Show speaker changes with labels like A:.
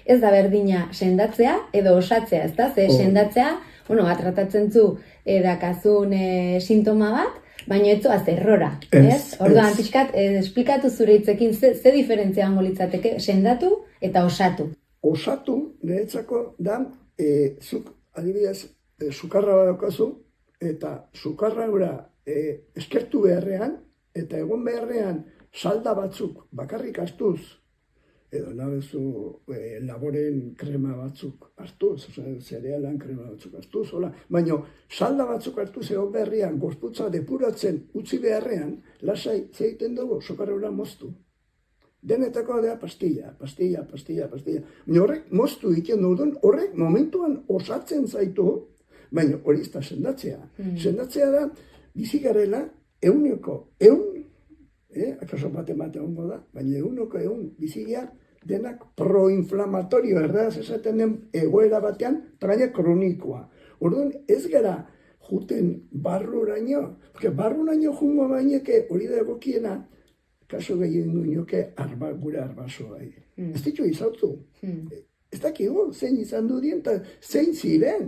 A: Ez da berdina sendatzea edo osatzea, ez da? Ze sendatzea, tratatzen zu dakazun sintoma bat, baina ez zoaz errora, ez? Orduan, pixkat, esplikatu zure hitzekin, ze diferentzia hango litzateke sendatu eta osatu?
B: Osatu, niretzako, da, zuk adibidez, sukarra badaukazu, eta sukarra gura eskertu beharrean, eta egon beharrean salda batzuk bakarrik hartuz, edo nabezu laboren krema batzuk hartuz, zerealan krema batzuk hartuz, baina salda batzuk hartuz egon beharrean gorputza depuratzen utzi beharrean, lasai zeiten dugu sukarra moztu. Denetako da pastilla. Baina horrek moztu egiten dudun, horrek momentuan osatzen zaitu, baina hori ez da sendatzea. Sendatzea da, bizi garela, akaso bate hongo da, baina 100 bizia denak proinflamatorio, erdaz esaten den egoera batean, traia kronikoa. Orduan ez gara juten barruraino, porque barruraino jungo baineke hori da egokiena, kaso gehien duinoke gure arbasoa. Ez ditu izautu. Ez dakigu zein izan du dien, zein ziren.